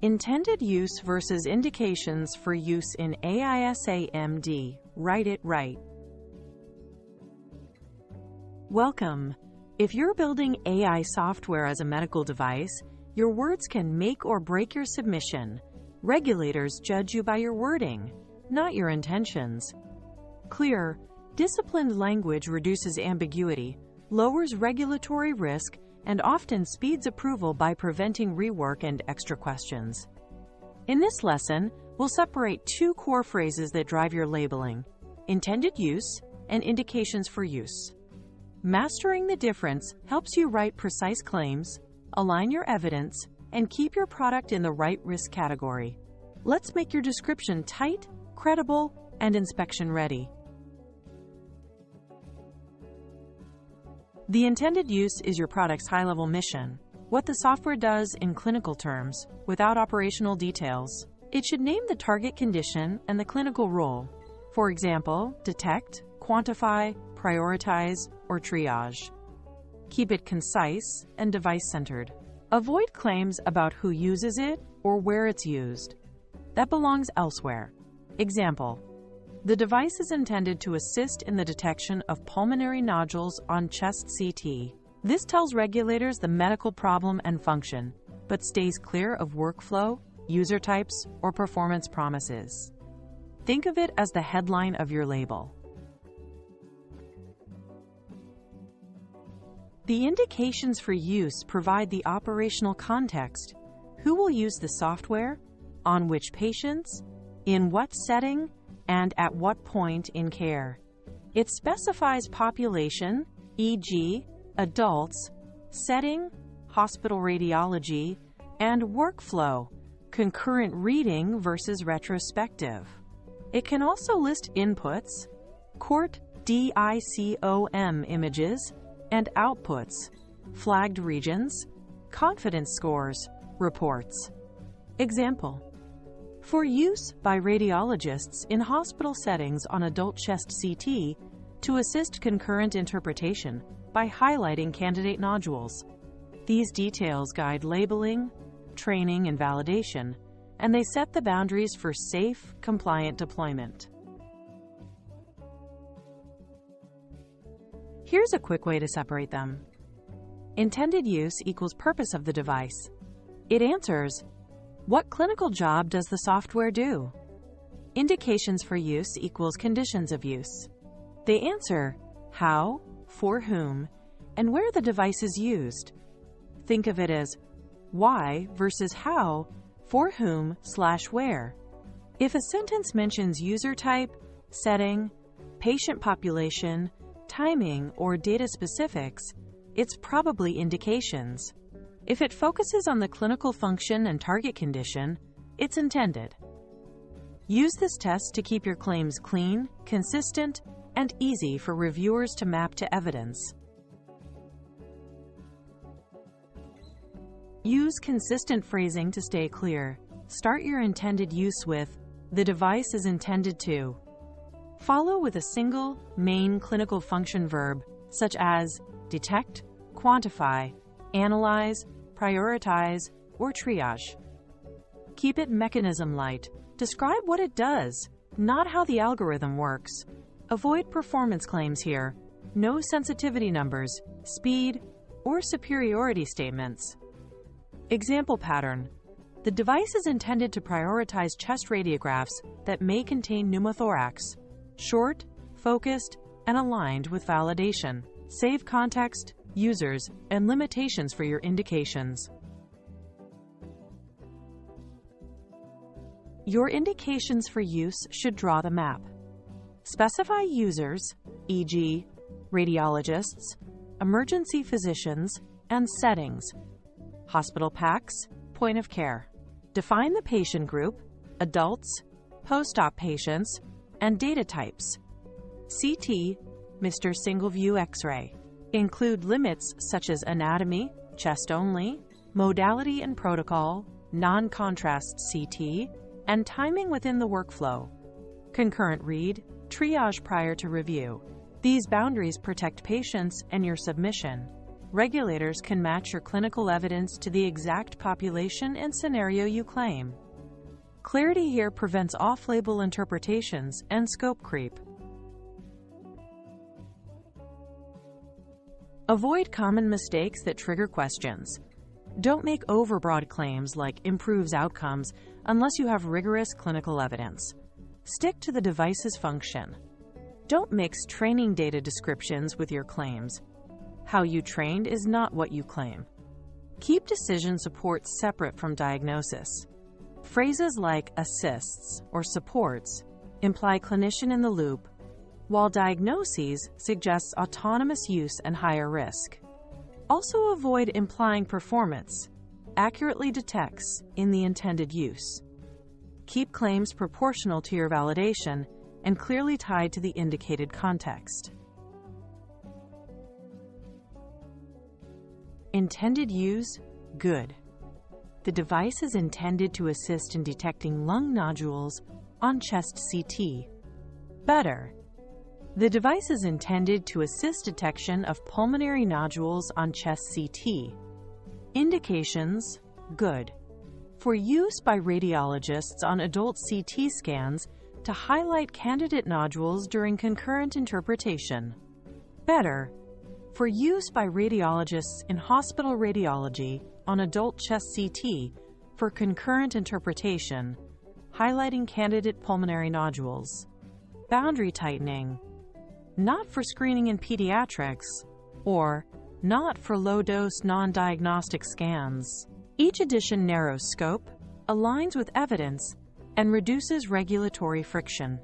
Intended use versus indications for use in SaMD. Write it right. Welcome. If you're building AI software as a medical device, your words can make or break your submission. Regulators judge you by your wording, not your intentions. Clear, disciplined language reduces ambiguity, lowers regulatory risk, and often speeds approval by preventing rework and extra questions. In this lesson, we'll separate two core phrases that drive your labeling: intended use and indications for use. Mastering the difference helps you write precise claims, align your evidence, and keep your product in the right risk category. Let's make your description tight, credible, and inspection-ready. The intended use is your product's high-level mission, what the software does in clinical terms, without operational details. It should name the target condition and the clinical role. For example, detect, quantify, prioritize, or triage. Keep it concise and device-centered. Avoid claims about who uses it or where it's used. That belongs elsewhere. Example: the device is intended to assist in the detection of pulmonary nodules on chest CT. This tells regulators the medical problem and function, but stays clear of workflow, user types, or performance promises. Think of it as the headline of your label. The indications for use provide the operational context: who will use the software, on which patients, in what setting, and at what point in care. It specifies population, e.g., adults, setting, hospital radiology, and workflow, concurrent reading versus retrospective. It can also list inputs, CORT DICOM images, and outputs, flagged regions, confidence scores, reports. Example: for use by radiologists in hospital settings on adult chest CT to assist concurrent interpretation by highlighting candidate nodules. These details guide labeling, training, and validation, and they set the boundaries for safe, compliant deployment. Here's a quick way to separate them. Intended use equals purpose of the device. It answers, what clinical job does the software do? Indications for use equals conditions of use. They answer how, for whom, and where the device is used. Think of it as why versus how, for whom/where. If a sentence mentions user type, setting, patient population, timing, or data specifics, it's probably indications. If it focuses on the clinical function and target condition, it's intended. Use this test to keep your claims clean, consistent, and easy for reviewers to map to evidence. Use consistent phrasing to stay clear. Start your intended use with, the device is intended to. Follow with a single, main clinical function verb, such as detect, quantify, analyze, prioritize, or triage. Keep it mechanism light. Describe what it does, not how the algorithm works. Avoid performance claims here. No sensitivity numbers, speed, or superiority statements. Example pattern: the device is intended to prioritize chest radiographs that may contain pneumothorax. Short, focused, and aligned with validation. Save context, users, and limitations for your indications. Your indications for use should draw the map. Specify users, e.g., radiologists, emergency physicians, and settings. Hospital PACS, point of care. Define the patient group, adults, post-op patients, and data types. CT, Mr. Single View X-ray. Include limits such as anatomy, chest only, modality and protocol, non-contrast CT, and timing within the workflow. Concurrent read, triage prior to review. These boundaries protect patients and your submission. Regulators can match your clinical evidence to the exact population and scenario you claim. Clarity here prevents off-label interpretations and scope creep. Avoid common mistakes that trigger questions. Don't make overbroad claims like improves outcomes unless you have rigorous clinical evidence. Stick to the device's function. Don't mix training data descriptions with your claims. How you trained is not what you claim. Keep decision support separate from diagnosis. Phrases like assists or supports imply clinician in the loop, while diagnoses suggests autonomous use and higher risk. Also avoid implying performance accurately detects in the intended use. Keep claims proportional to your validation and clearly tied to the indicated context. Intended use, good. The device is intended to assist in detecting lung nodules on chest CT. Better. The device is intended to assist detection of pulmonary nodules on chest CT. Indications, good. For use by radiologists on adult CT scans to highlight candidate nodules during concurrent interpretation. Better. For use by radiologists in hospital radiology on adult chest CT for concurrent interpretation, highlighting candidate pulmonary nodules. Boundary tightening. Not for screening in pediatrics, or not for low-dose non-diagnostic scans. Each addition narrows scope, aligns with evidence, and reduces regulatory friction.